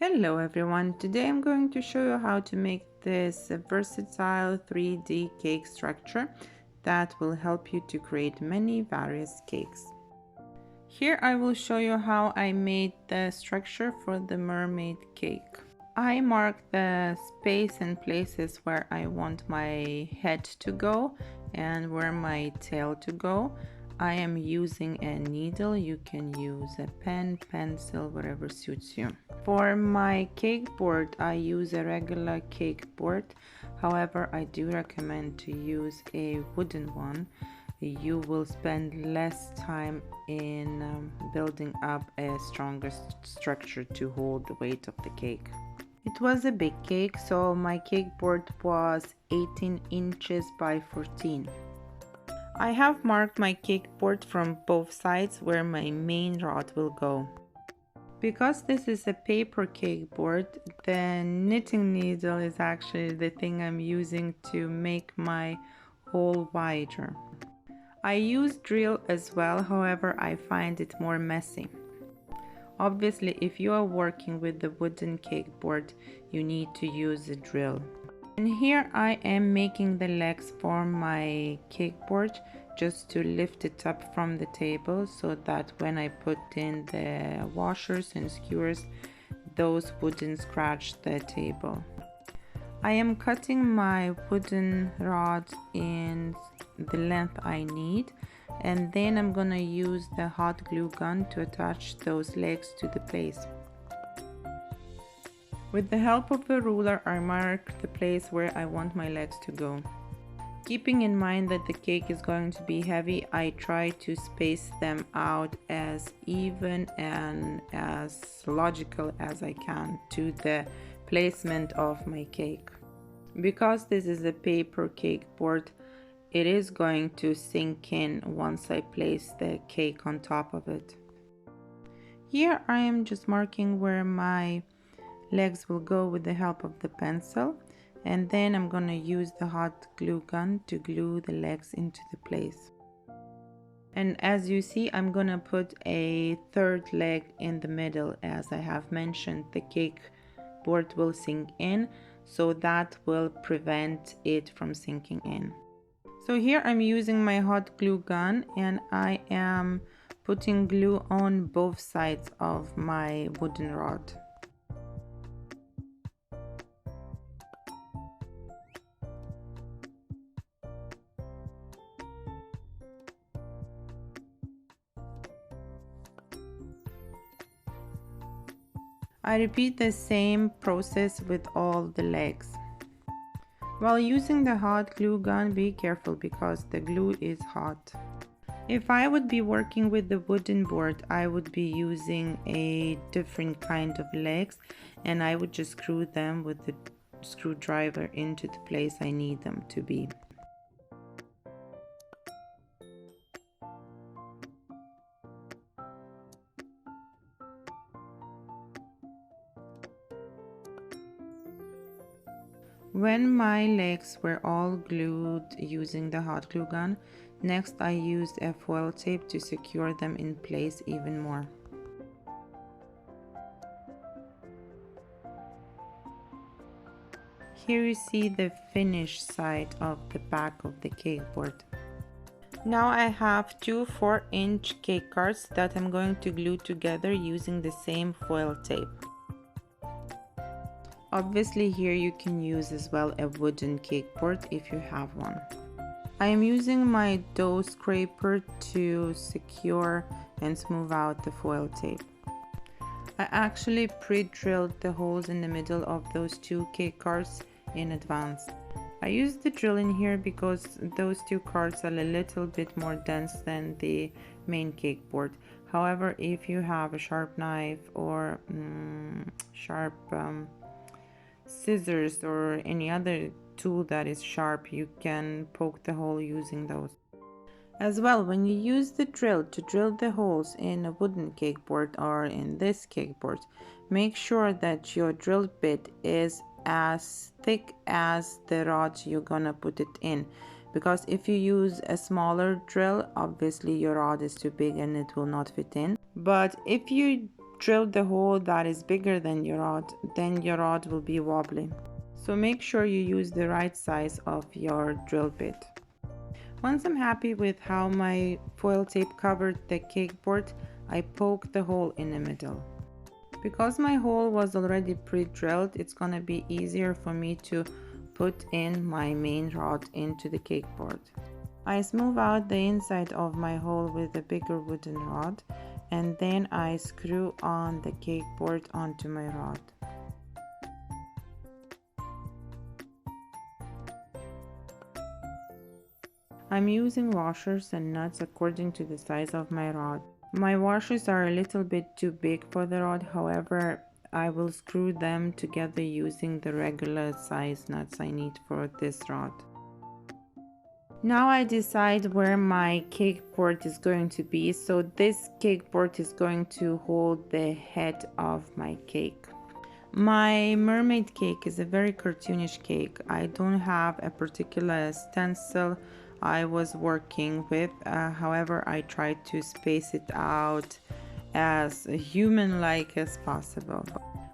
Hello everyone, today I'm going to show you how to make this versatile 3D cake structure that will help you to create many various cakes. Here I will show you how I made the structure for the mermaid cake. I marked the space and places where I want my head to go and where my tail to go. I am using a needle. You can use a pen, pencil, whatever suits you. For my cake board, I use a regular cake board. However, I do recommend to use a wooden one. You will spend less time in building up a stronger structure to hold the weight of the cake. It was a big cake, so my cake board was 18 inches by 14. I have marked my cake board from both sides where my main rod will go. Because this is a paper cake board, the knitting needle is actually the thing I'm using to make my hole wider. I use drill as well, however I find it more messy. Obviously, if you are working with the wooden cake board, you need to use a drill. And here I am making the legs for my cake board just to lift it up from the table so that when I put in the washers and skewers, those wouldn't scratch the table. I am cutting my wooden rod in the length I need, and then I'm gonna use the hot glue gun to attach those legs to the place. With the help of a ruler, I mark the place where I want my legs to go. Keeping in mind that the cake is going to be heavy, I try to space them out as even and as logical as I can to the placement of my cake. Because this is a paper cake board, it is going to sink in once I place the cake on top of it. Here I am just marking where my legs will go with the help of the pencil, and then I'm gonna use the hot glue gun to glue the legs into the place. And as you see, I'm gonna put a third leg in the middle. As I have mentioned, the cake board will sink in, so that will prevent it from sinking in. So here I'm using my hot glue gun and I am putting glue on both sides of my wooden rod. I repeat the same process with all the legs. While using the hot glue gun, be careful because the glue is hot. If I would be working with the wooden board, I would be using a different kind of legs and I would just screw them with the screwdriver into the place I need them to be. When my legs were all glued using the hot glue gun, next I used a foil tape to secure them in place even more. Here you see the finished side of the back of the cake board. Now I have two 4-inch cake cards that I'm going to glue together using the same foil tape. Obviously here you can use as well a wooden cake board if you have one. I am using my dough scraper to secure and smooth out the foil tape. I actually pre-drilled the holes in the middle of those two cake cards in advance. I used the drill in here because those two cards are a little bit more dense than the main cake board. However, if you have a sharp knife or sharp scissors or any other tool that is sharp, you can poke the hole using those. As well, when you use the drill to drill the holes in a wooden cake board or in this cake board, make sure that your drill bit is as thick as the rod you're gonna put it in, because if you use a smaller drill, obviously your rod is too big and it will not fit in. But if you drill the hole that is bigger than your rod, then your rod will be wobbly. So make sure you use the right size of your drill bit. Once I'm happy with how my foil tape covered the cake board, I poke the hole in the middle. Because my hole was already pre-drilled, it's gonna be easier for me to put in my main rod into the cake board. I smooth out the inside of my hole with a bigger wooden rod, and then I screw on the cake board onto my rod. I'm using washers and nuts according to the size of my rod. My washers are a little bit too big for the rod, however, I will screw them together using the regular size nuts I need for this rod. Now I decide where my cake board is going to be. So this cake board is going to hold the head of my cake. My mermaid cake is a very cartoonish cake. I don't have a particular stencil I was working with. However, I tried to space it out as human-like as possible.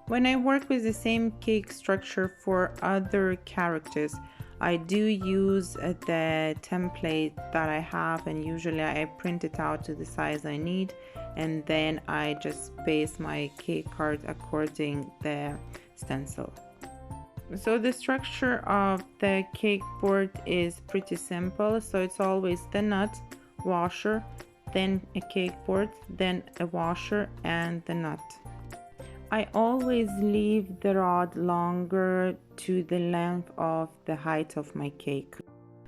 When I work with the same cake structure for other characters, I do use the template that I have, and usually I print it out to the size I need, and then I just space my cake card according the stencil. So the structure of the cake board is pretty simple. So it's always the nut, washer, then a cake board, then a washer and the nut. I always leave the rod longer to the length of the height of my cake.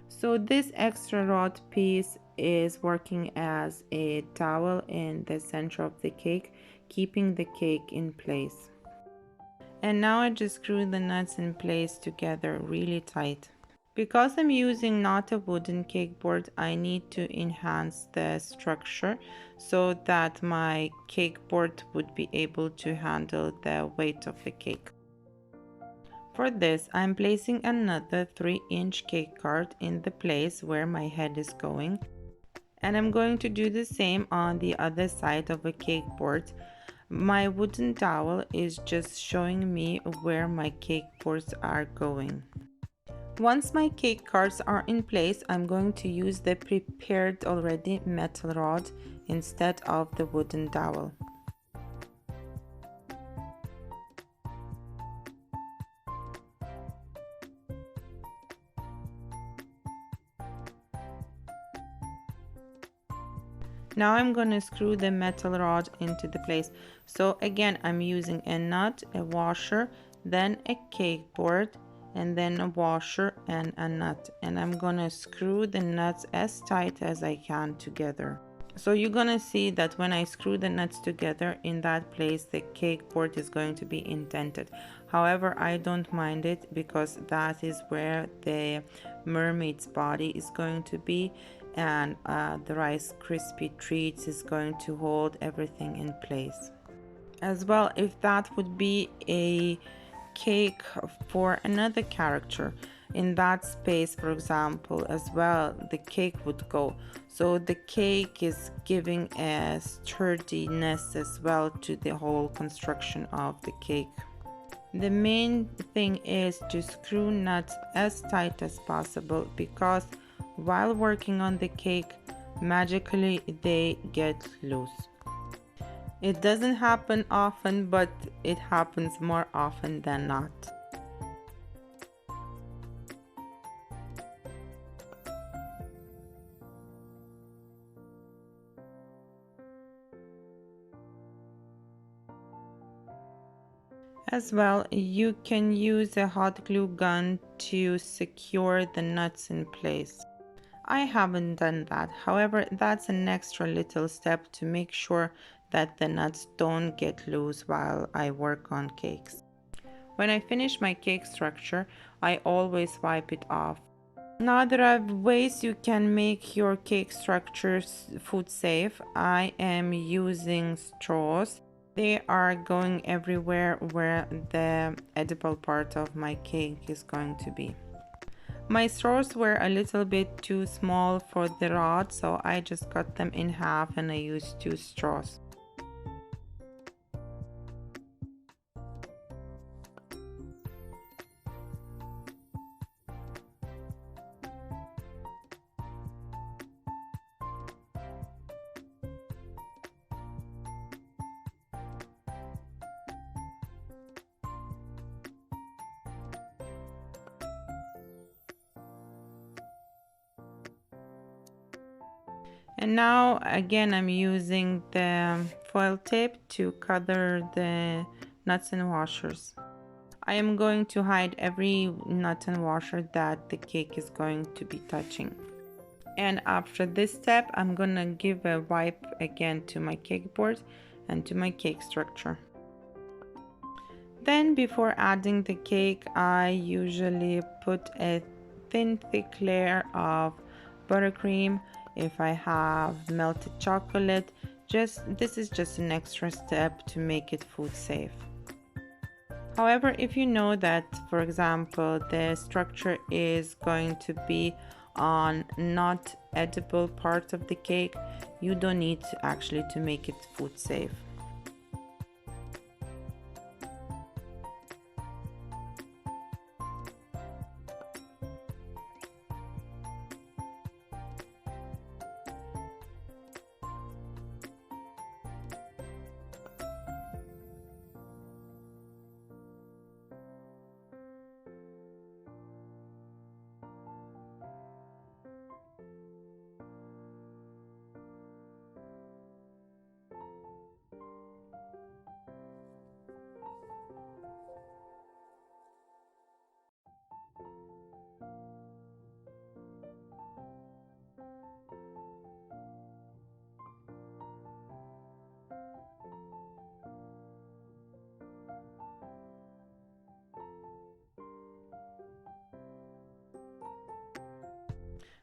So this extra rod piece is working as a towel in the center of the cake, keeping the cake in place. And now I just screw the nuts in place together really tight. Because I'm using not a wooden cake board, I need to enhance the structure so that my cake board would be able to handle the weight of the cake. For this, I'm placing another 3-inch cake card in the place where my head is going. And I'm going to do the same on the other side of a cake board. My wooden towel is just showing me where my cake boards are going. Once my cake cards are in place, I'm going to use the prepared already metal rod instead of the wooden dowel. Now I'm going to screw the metal rod into the place. So again, I'm using a nut, a washer, then a cake board, and then a washer and a nut, and I'm gonna screw the nuts as tight as I can together. So you're gonna see that when I screw the nuts together in that place, the cake board is going to be indented. However, I don't mind it because that is where the mermaid's body is going to be, and the Rice Krispie treats is going to hold everything in place. As well, if that would be a cake for another character in that space, for example, as well, the cake would go. So the cake is giving a sturdiness as well to the whole construction of the cake. The main thing is to screw nuts as tight as possible, because while working on the cake, magically they get loose. It doesn't happen often, but it happens more often than not. As well, you can use a hot glue gun to secure the nuts in place. I haven't done that. However, that's an extra little step to make sure that the nuts don't get loose while I work on cakes. When I finish my cake structure, I always wipe it off. Now there are ways you can make your cake structures food safe. I am using straws. They are going everywhere where the edible part of my cake is going to be. My straws were a little bit too small for the rod, so I just cut them in half and I used 2 straws. And now again I'm using the foil tape to cover the nuts and washers. I am going to hide every nut and washer that the cake is going to be touching. And after this step, I'm gonna give a wipe again to my cake board and to my cake structure. Then before adding the cake, I usually put a thin thick layer of buttercream. If I have melted chocolate, this is just an extra step to make it food safe. However, if you know that, for example, the structure is going to be on not edible parts of the cake, you don't need to make it food safe.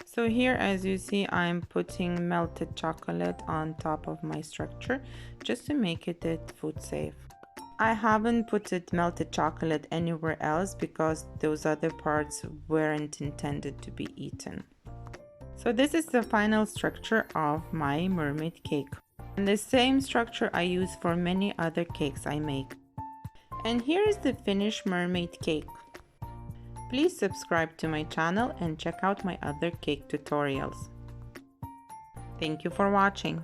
So here, as you see, I'm putting melted chocolate on top of my structure just to make it food safe. I haven't put melted chocolate anywhere else because those other parts weren't intended to be eaten. So this is the final structure of my mermaid cake. And the same structure I use for many other cakes I make. And here is the finished mermaid cake. Please subscribe to my channel and check out my other cake tutorials. Thank you for watching.